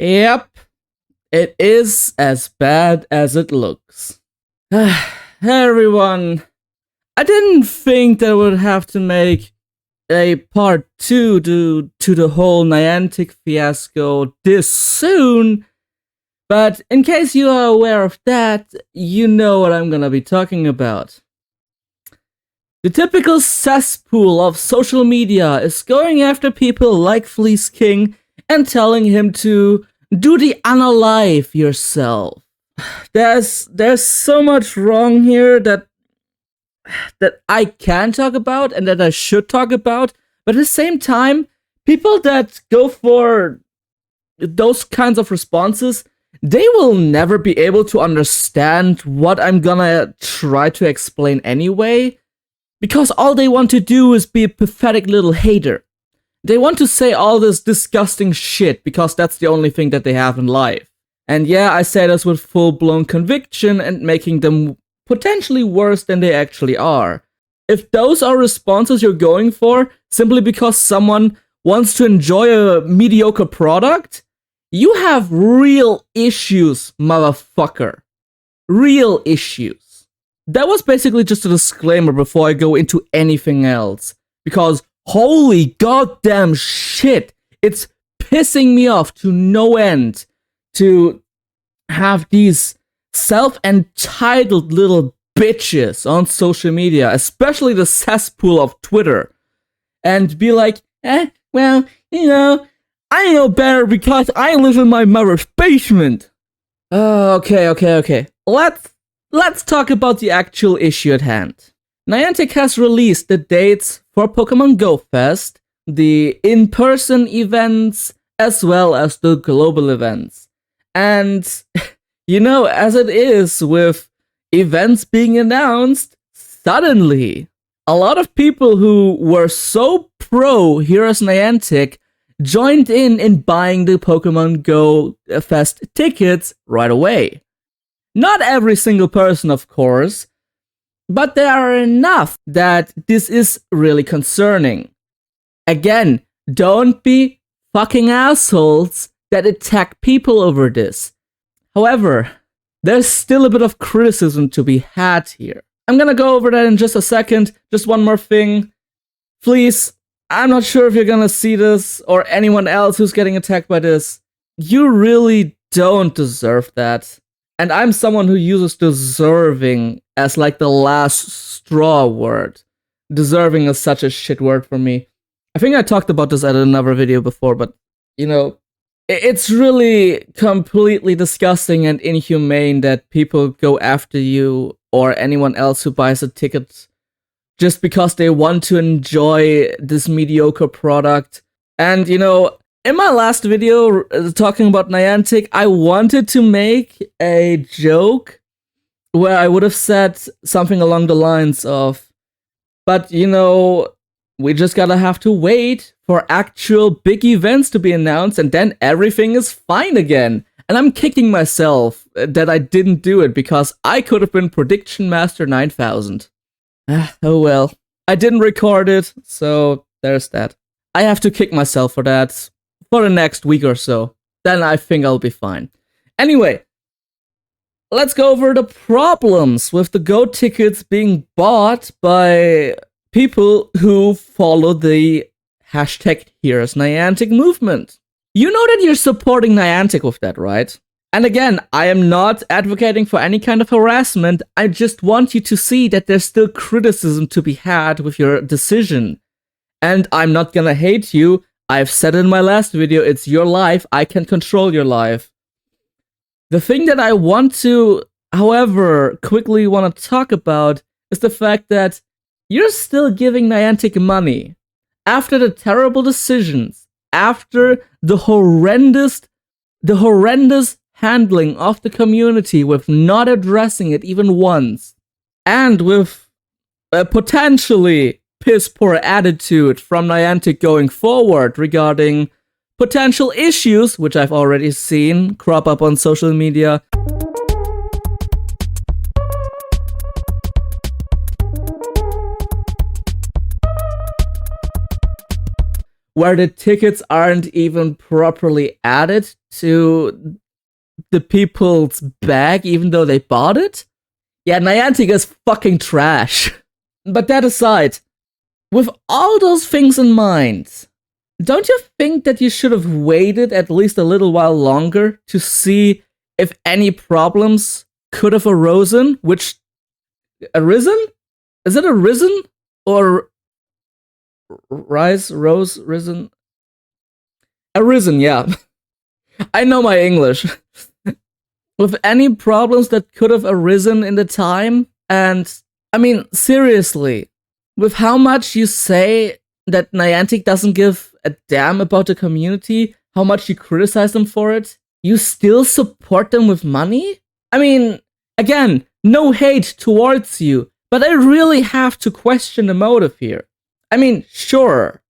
Yep, it is as bad as it looks. Hey everyone, I didn't think that I would have to make a part 2 to the whole Niantic fiasco this soon, but in case you are aware of that, you know what I'm gonna be talking about. The typical cesspool of social media is going after people like Fleece King and telling him to do the unalive yourself. There's so much wrong here that I can talk about and that I should talk about, but at the same time, people that go for those kinds of responses, they will never be able to understand what I'm gonna try to explain anyway, because all they want to do is be a pathetic little hater. They want to say all this disgusting shit because that's the only thing that they have in life. And yeah, I say this with full-blown conviction and making them potentially worse than they actually are. If those are responses you're going for simply because someone wants to enjoy a mediocre product, you have real issues, motherfucker. Real issues. That was basically just a disclaimer before I go into anything else. Because holy goddamn shit, it's pissing me off to no end to have these self-entitled little bitches on social media, especially the cesspool of Twitter, and be like, well, you know, I know better because I live in my mother's basement. Okay. Let's talk about the actual issue at hand. Niantic has released the dates for Pokemon Go Fest, the in-person events, as well as the global events. And, you know, as it is with events being announced, suddenly, a lot of people who were so pro Heroes Niantic joined in buying the Pokemon Go Fest tickets right away. Not every single person, of course, but there are enough that this is really concerning. Again, don't be fucking assholes that attack people over this. However, there's still a bit of criticism to be had here. I'm gonna go over that in just a second. Just one more thing. Please, I'm not sure if you're gonna see this or anyone else who's getting attacked by this. You really don't deserve that. And I'm someone who uses deserving as like the last straw word. Deserving is such a shit word for me. I think I talked about this at another video before, but, you know, it's really completely disgusting and inhumane that people go after you or anyone else who buys a ticket just because they want to enjoy this mediocre product. And, you know, in my last video talking about Niantic, I wanted to make a joke where I would have said something along the lines of, but, you know, we just gotta have to wait for actual big events to be announced and then everything is fine again. And I'm kicking myself that I didn't do it because I could have been Prediction Master 9000. Oh well. I didn't record it, so there's that. I have to kick myself for that for the next week or so. Then I think I'll be fine. Anyway, let's go over the problems with the Go tickets being bought by people who follow the hashtag Heroes Niantic movement. You know that you're supporting Niantic with that, right? And again, I am not advocating for any kind of harassment. I just want you to see that there's still criticism to be had with your decision. And I'm not gonna hate you. I've said in my last video, it's your life. I can control your life. The thing that I want to, however, quickly want to talk about is the fact that you're still giving Niantic money. After the terrible decisions, after the horrendous handling of the community with not addressing it even once, and with a potentially piss-poor attitude from Niantic going forward regarding potential issues, which I've already seen crop up on social media. Where the tickets aren't even properly added to the people's bag even though they bought it? Yeah, Niantic is fucking trash. But that aside, with all those things in mind, don't you think that you should have waited at least a little while longer to see if any problems could have arisen? Arisen? Is it arisen? Or risen? Arisen, yeah. I know my English. With any problems that could have arisen in the time? And, I mean, seriously, with how much you say that Niantic doesn't give a damn about the community, how much you criticize them for it, you still support them with money? I mean, again, no hate towards you, but I really have to question the motive here. I mean, sure,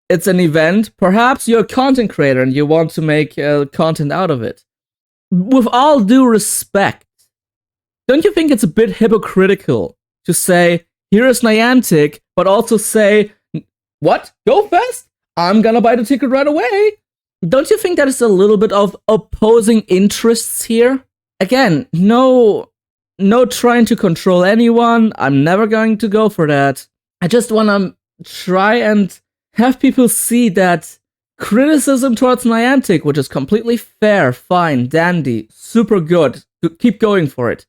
it's an event. Perhaps you're a content creator and you want to make content out of it. With all due respect, don't you think it's a bit hypocritical to say, here is Niantic, but also say, what? Go fast? I'm gonna buy the ticket right away. Don't you think that is a little bit of opposing interests here? Again, no trying to control anyone. I'm never going to go for that. I just wanna try and have people see that criticism towards Niantic, which is completely fair, fine, dandy, super good, keep going for it.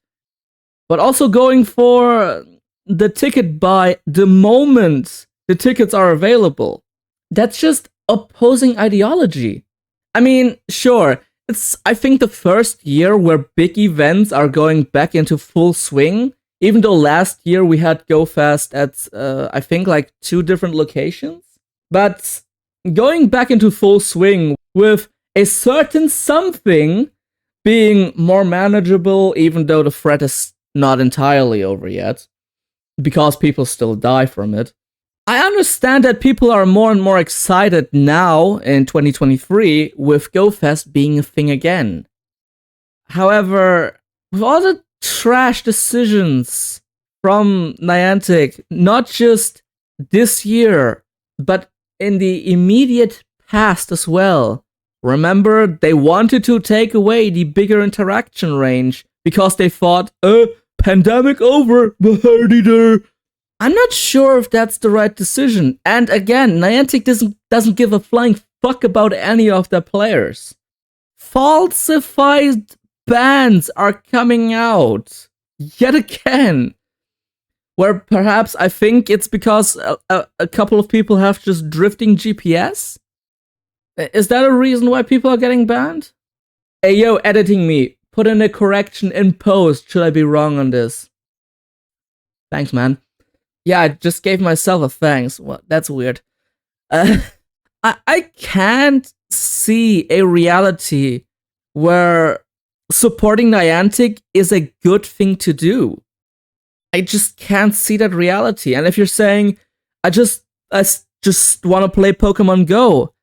But also going for the ticket buy the moment the tickets are available. That's just opposing ideology. I mean, sure, it's, I think, the first year where big events are going back into full swing, even though last year we had Go Fast at, I think, like 2 different locations. But going back into full swing with a certain something being more manageable, even though the threat is not entirely over yet, because people still die from it. I understand that people are more and more excited now in 2023 with GoFest being a thing again. However, with all the trash decisions from Niantic, not just this year, but in the immediate past as well. Remember, they wanted to take away the bigger interaction range because they thought, pandemic over, I'm not sure if that's the right decision. And again, Niantic doesn't give a flying fuck about any of their players. Falsified bans are coming out yet again. Where perhaps I think it's because a couple of people have just drifting GPS? Is that a reason why people are getting banned? Hey yo, editing me, put in a correction in post. Should I be wrong on this? Thanks, man. Yeah, I just gave myself a thanks. Well, that's weird. I can't see a reality where supporting Niantic is a good thing to do. I just can't see that reality. And if you're saying, I just want to play Pokemon Go,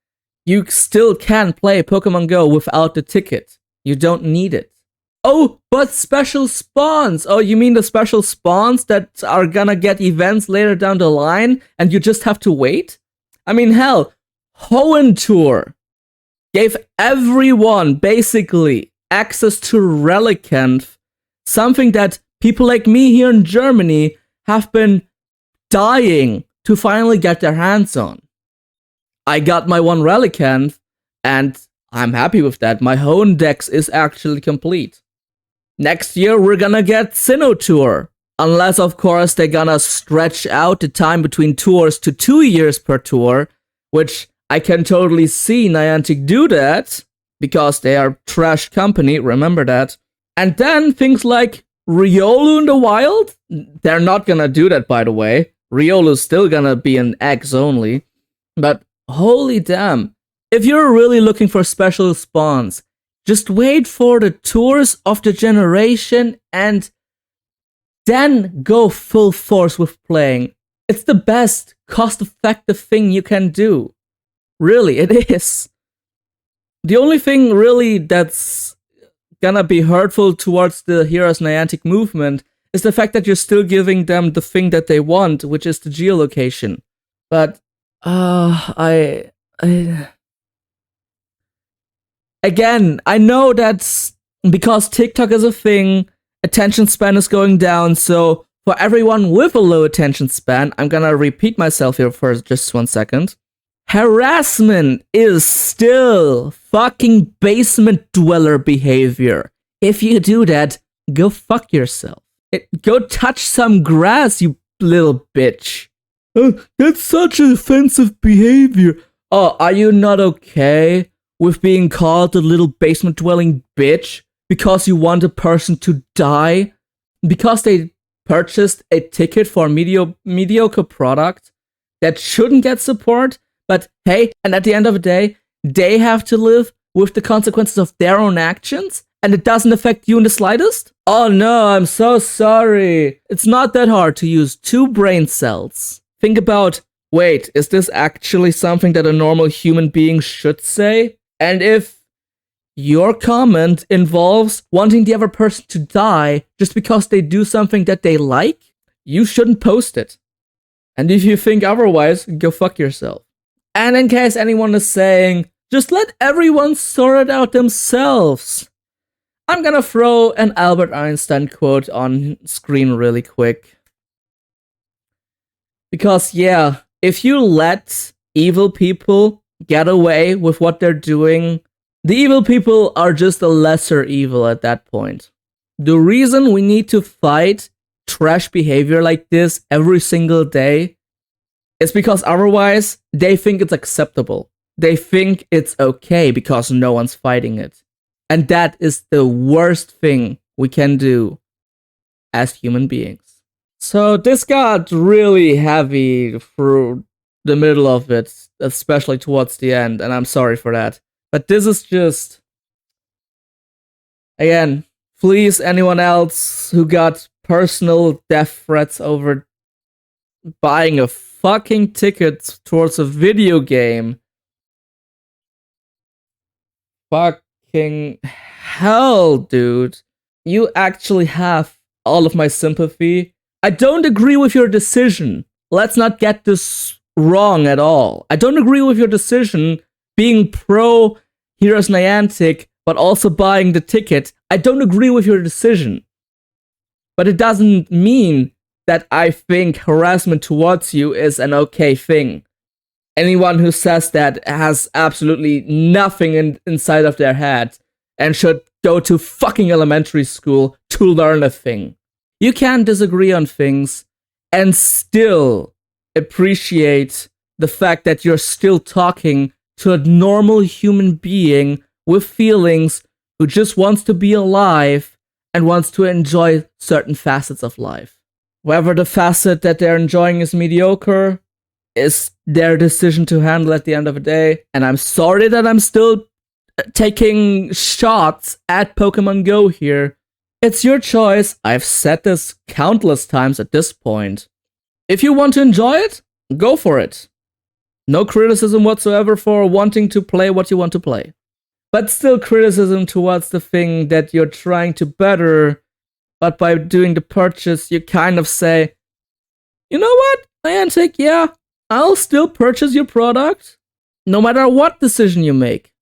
you still can play Pokemon Go without the ticket. You don't need it. Oh, but special spawns! Oh, you mean the special spawns that are gonna get events later down the line and you just have to wait? I mean, hell, Hoenn Tour gave everyone, basically, access to Relicanth, something that people like me here in Germany have been dying to finally get their hands on. I got my one Relicanth, and I'm happy with that. My Hoenn Dex is actually complete. Next year, we're gonna get Sinnoh Tour. Unless, of course, they're gonna stretch out the time between tours to 2 years per tour, which I can totally see Niantic do that, because they are trash company, remember that. And then things like Riolu in the wild? They're not gonna do that, by the way. Riolu's still gonna be an X only. But holy damn. If you're really looking for special spawns, just wait for the tours of the generation and then go full force with playing. It's the best cost-effective thing you can do. Really, it is. The only thing really that's gonna be hurtful towards the Heroes Niantic movement is the fact that you're still giving them the thing that they want, which is the geolocation. But, Again, I know that's because TikTok is a thing, attention span is going down, so for everyone with a low attention span, I'm gonna repeat myself here for just 1 second. Harassment is still fucking basement dweller behavior. If you do that, go fuck yourself. Go touch some grass, you little bitch. Oh, that's such offensive behavior. Oh, are you not okay with being called a little basement dwelling bitch because you want a person to die? Because they purchased a ticket for a mediocre product that shouldn't get support? But hey, and at the end of the day, they have to live with the consequences of their own actions, and it doesn't affect you in the slightest? Oh no, I'm so sorry. It's not that hard to use 2 brain cells. Think about, wait, is this actually something that a normal human being should say? And if your comment involves wanting the other person to die just because they do something that they like, you shouldn't post it. And if you think otherwise, go fuck yourself. And in case anyone is saying, just let everyone sort it out themselves, I'm gonna throw an Albert Einstein quote on screen really quick. Because yeah, if you let evil people get away with what they're doing, the evil people are just a lesser evil at that point. The reason we need to fight trash behavior like this every single day is because otherwise they think it's acceptable. They think it's okay because no one's fighting it. And that is the worst thing we can do as human beings. So this got really heavy through the middle of it, especially towards the end, and I'm sorry for that. But this is just, again, please, anyone else who got personal death threats over buying a fucking ticket towards a video game, fucking hell, dude. You actually have all of my sympathy. I don't agree with your decision. Let's not get this wrong at all. I don't agree with your decision being pro Heroes Niantic, but also buying the ticket. I don't agree with your decision. But it doesn't mean that I think harassment towards you is an okay thing. Anyone who says that has absolutely nothing inside of their head and should go to fucking elementary school to learn a thing. You can disagree on things and still appreciate the fact that you're still talking to a normal human being with feelings who just wants to be alive and wants to enjoy certain facets of life. Whether the facet that they're enjoying is mediocre is their decision to handle at the end of the day. And I'm sorry that I'm still taking shots at Pokemon Go here. It's your choice. I've said this countless times at this point. If you want to enjoy it, go for it. No criticism whatsoever for wanting to play what you want to play. But still criticism towards the thing that you're trying to better. But by doing the purchase, you kind of say, you know what, Niantic, yeah, I'll still purchase your product, no matter what decision you make.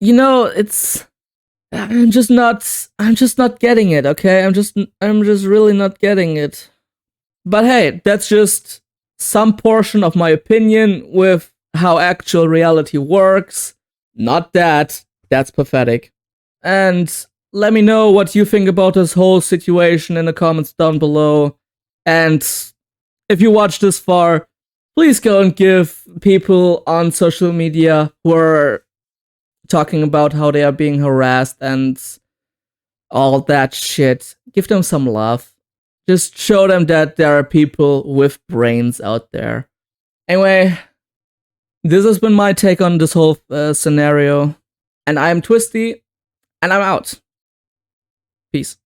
You know, I'm just not getting it, okay? I'm just really not getting it. But hey, that's just some portion of my opinion with how actual reality works. Not that. That's pathetic. And let me know what you think about this whole situation in the comments down below. And if you watched this far, please go and give people on social media who are talking about how they are being harassed and all that shit, give them some love. Just show them that there are people with brains out there. Anyway, this has been my take on this whole scenario. And I'm Twisty, and I'm out. Peace.